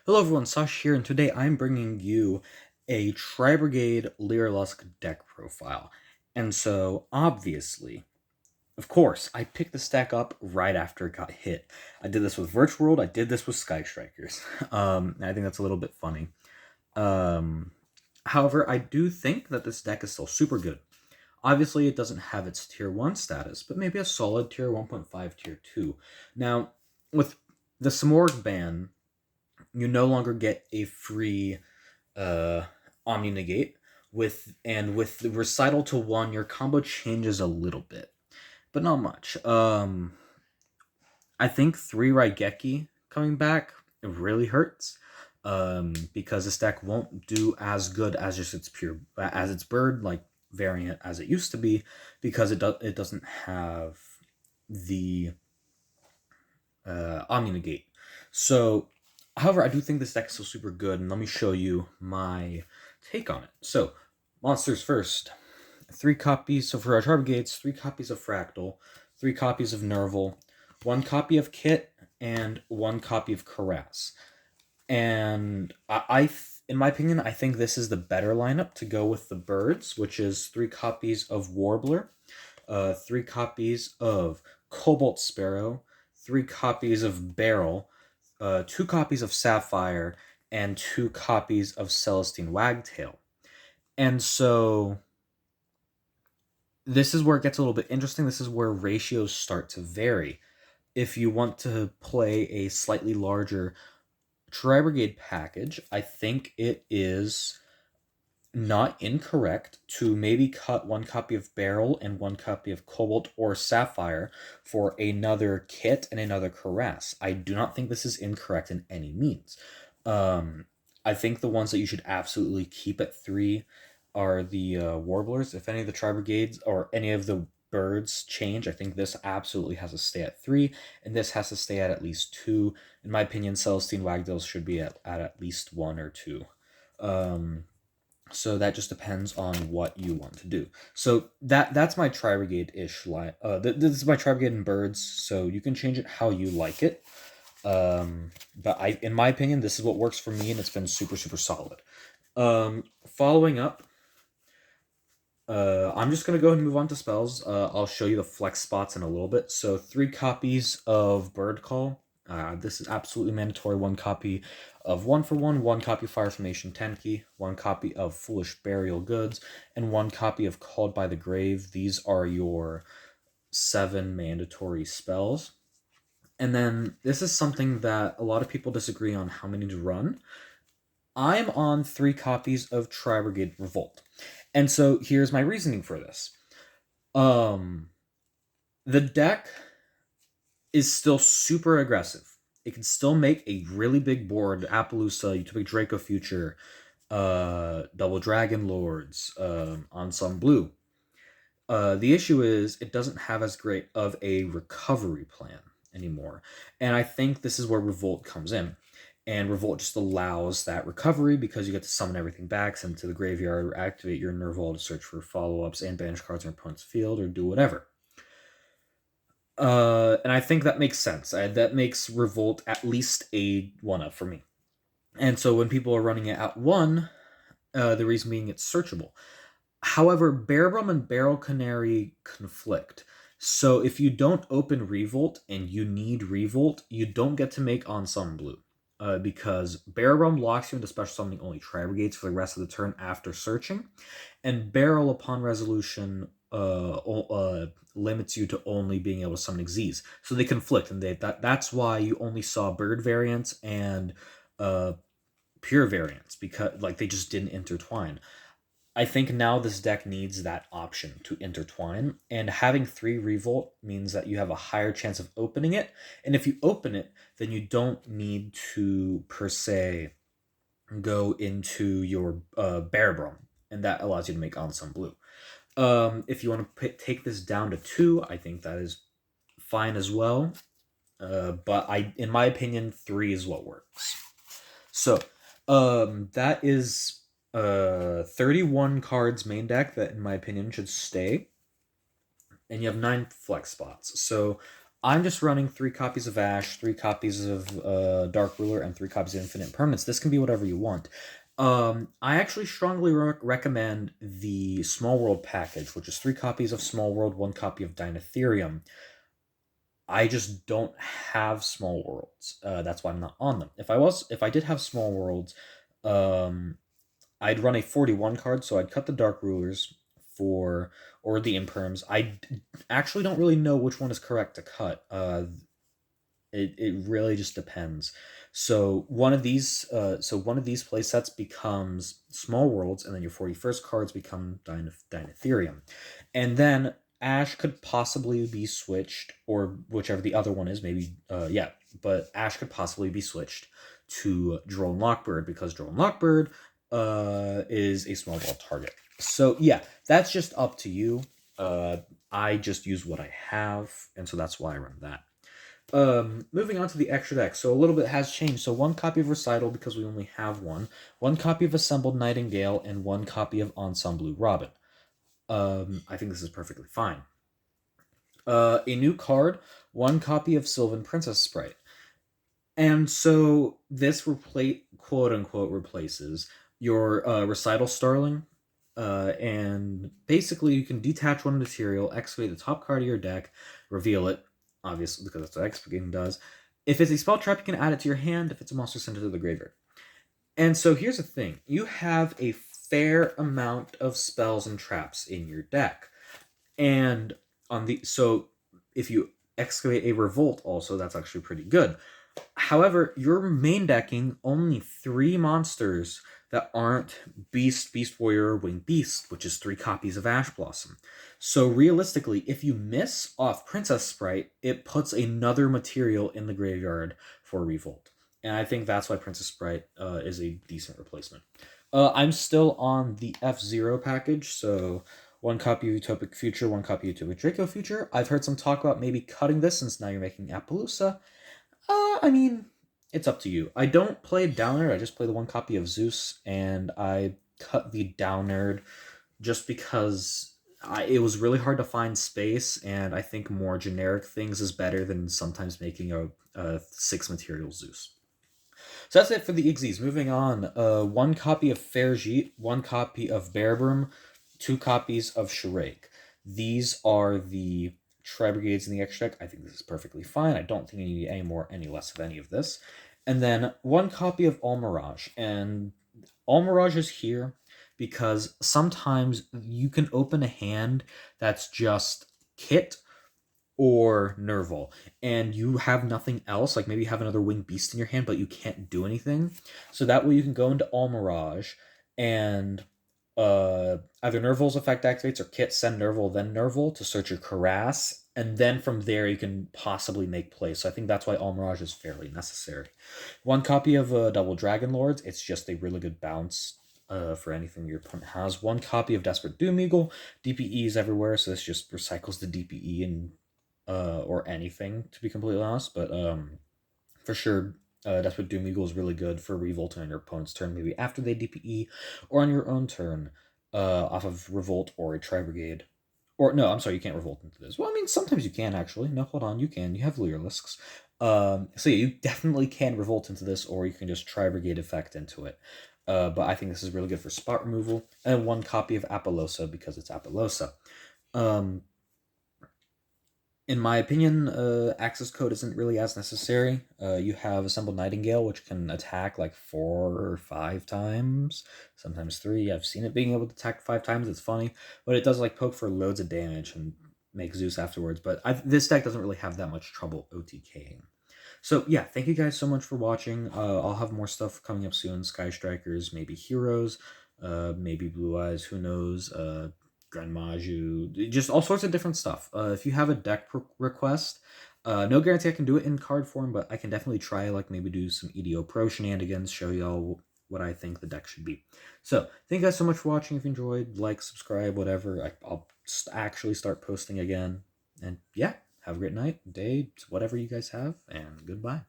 Hello everyone, Sash here, and today I'm bringing you a Tri-Brigade Lyrilusc deck profile. And so, obviously, of course, I picked the stack up right after it got hit. I did this with Virtual World, I did this with Sky Strikers. And I think that's a little bit funny. Um, However, I do think that this deck is still super good. Obviously, it doesn't have its Tier 1 status, but maybe a solid Tier 1.5, Tier 2. Now, with the Samorg ban, you no longer get a free uh, Omni Negate with the recital to 1, your combo changes a little bit, but not much. I think 3 Raigeki coming back really hurts. Because this deck won't do as good as just its bird like variant as it used to be, because it doesn't have the Omni Negate. So, however, I do think this deck is still super good, and let me show you my take on it. So, monsters first. 3 copies, so for our Tri-Brigades, 3 copies of Fractal, 3 copies of Nerval, 1 copy of Kit, and 1 copy of Caress. And in my opinion, I think this is the better lineup to go with the birds, which is 3 copies of Warbler, 3 copies of Cobalt Sparrow, 3 copies of Barrel, 2 copies of Sapphire, and 2 copies of Celestine Wagtail. And so this is where it gets a little bit interesting. This is where ratios start to vary. If you want to play a slightly larger Tri-Brigade package, I think it is not incorrect to maybe cut 1 copy of Barrel and 1 copy of Cobalt or Sapphire for another Kit and another Caress. I do not think this is incorrect in any means. I think the ones that you should absolutely keep at 3 are the Warblers. If any of the Tri-Brigades or any of the birds change, I think this absolutely has to stay at 3, and this has to stay at least 2. In my opinion, Celestine Wagtails should be at least 1 or 2. So that just depends on what you want to do. So that's my Tri-Brigade-ish line. This is my Tri-Brigade and birds, so you can change it how you like it. But in my opinion, this is what works for me, and it's been super, super solid. Following up, I'm just going to go ahead and move on to spells. I'll show you the flex spots in a little bit. So 3 copies of Bird Call. This is absolutely mandatory. 1 copy of 1 for 1, 1 copy of Fire Formation Tenki, 1 copy of Foolish Burial Goods, and 1 copy of Called by the Grave. These are your 7 mandatory spells. And then this is something that a lot of people disagree on how many to run. I'm on 3 copies of Tri-Brigade Revolt. And so here's my reasoning for this. The deck is still super aggressive. It can still make a really big board. Appaloosa, Utopic Draco Future, Double Dragon Lords, on some blue. The issue is it doesn't have as great of a recovery plan anymore. And I think this is where Revolt comes in. And Revolt just allows that recovery because you get to summon everything back, send it to the graveyard, activate your Nerval to search for follow-ups and banish cards on your opponent's field, or do whatever. And I think that makes sense. That makes Revolt at least a 1-up for me. And so when people are running it at 1, the reason being it's searchable. However, Bearbrum and Barrel Canary conflict. So if you don't open Revolt and you need Revolt, you don't get to make Ensemble Blue. Because Bearbrum locks you into special summoning only Tri-Brigades for the rest of the turn after searching, and Barrel upon resolution limits you to only being able to summon Xyz. So they conflict, and that's why you only saw bird variants and pure variants, because they just didn't intertwine. I think now this deck needs that option to intertwine, and having 3 Revolt means that you have a higher chance of opening it, and if you open it, then you don't need to, per se, go into your Bearbrum, and that allows you to make Ensemble Blue. If you want to take this down to 2, I think that is fine as well, but in my opinion, 3 is what works. So, that is 31 cards main deck that, in my opinion, should stay. And you have 9 flex spots. So I'm just running 3 copies of Ash, 3 copies of Dark Ruler, and 3 copies of Infinite Permanence. This can be whatever you want. I actually strongly recommend the Small World package, which is 3 copies of Small World, 1 copy of Dinotherium. I just don't have Small Worlds. That's why I'm not on them. If I did have Small Worlds, um, I'd run a 41 card, so I'd cut the Dark Rulers or the Imperms. Actually don't really know which one is correct to cut. It really just depends. So one of these play sets becomes Small Worlds, and then your 41st cards become Dinotherium. And then Ash could possibly be switched, or whichever the other one is, maybe, yeah, but Ash could possibly be switched to Drone Lockbird, because Drone Lockbird is a small ball target. So yeah, that's just up to you. I just use what I have, and so that's why I run that. Moving on to the extra deck. So a little bit has changed. So 1 copy of Recital, because we only have 1 copy of Assembled Nightingale, and 1 copy of Ensemble Robin. I think this is perfectly fine. A new card, 1 copy of Sylvan Princess Sprite. And so this quote unquote replaces your Recital Starling. And basically you can detach 1 material, excavate the top card of your deck, reveal it, obviously, because that's what Excavating does. If it's a spell trap, you can add it to your hand. If it's a monster, send it to the graveyard. And so here's the thing. You have a fair amount of spells and traps in your deck. And so if you excavate a Revolt also, that's actually pretty good. However, you're main decking only 3 monsters that aren't Beast, Beast Warrior, or Winged Beast, which is 3 copies of Ash Blossom. So realistically, if you miss off Princess Sprite, it puts another material in the graveyard for Revolt. And I think that's why Princess Sprite is a decent replacement. I'm still on the F-Zero package, so 1 copy of Utopic Future, 1 copy of Utopic Draco Future. I've heard some talk about maybe cutting this since now you're making Appaloosa. I mean, it's up to you. I don't play Downerd, I just play the 1 copy of Zeus, and I cut the Downerd just because it was really hard to find space, and I think more generic things is better than sometimes making a 6 material Zeus. So that's it for the Igsies. Moving on, 1 copy of Fairjeet, 1 copy of Bearbroom, 2 copies of Shrike. These are the Tri-Brigades in the extra deck. I think this is perfectly fine. I don't think you need any more, any less of any of this. And then 1 copy of All Mirage. And All Mirage is here because sometimes you can open a hand that's just Kit or Nerval, and you have nothing else, like maybe you have another Winged Beast in your hand, but you can't do anything. So that way you can go into All Mirage, and either Nerval's effect activates, or Kit send Nerval, then Nerval to search your Karass, and then from there you can possibly make plays. So I think that's why All Mirage is fairly necessary. 1 copy of Double Dragon Lords. It's just a really good bounce for anything your opponent has. 1 copy of Desperate Doom Eagle. DPE is everywhere, so this just recycles the DPE and or anything, to be completely honest. But for sure, Desperate Doom Eagle is really good for revolting on your opponent's turn, maybe after they DPE, or on your own turn, off of Revolt or a Tri-Brigade. Or, no, I'm sorry, you can't Revolt into this. Well, I mean, sometimes you can, actually. No, hold on, you can. You have Lyriluscs. So yeah, you definitely can Revolt into this, or you can just Tri-Brigade effect into it. But I think this is really good for spot removal. And 1 copy of Appaloosa, because it's Appaloosa. In my opinion, access code isn't really as necessary. You have Assembled Nightingale, which can attack like 4 or 5 times, sometimes 3. I've seen it being able to attack 5 times. It's funny, but it does like poke for loads of damage and make Zeus afterwards. But this deck doesn't really have that much trouble OTKing. So yeah, thank you guys so much for watching. I'll have more stuff coming up soon. Sky Strikers, maybe Heroes, maybe Blue Eyes, who knows, Grand Maju, just all sorts of different stuff. If you have a deck request, no guarantee I can do it in card form, but I can definitely try, like maybe do some EDO Pro shenanigans, show y'all what I think the deck should be. So thank you guys so much for watching. If you enjoyed, like, subscribe, whatever. I'll actually start posting again. And yeah, have a great night, day, whatever you guys have, and goodbye.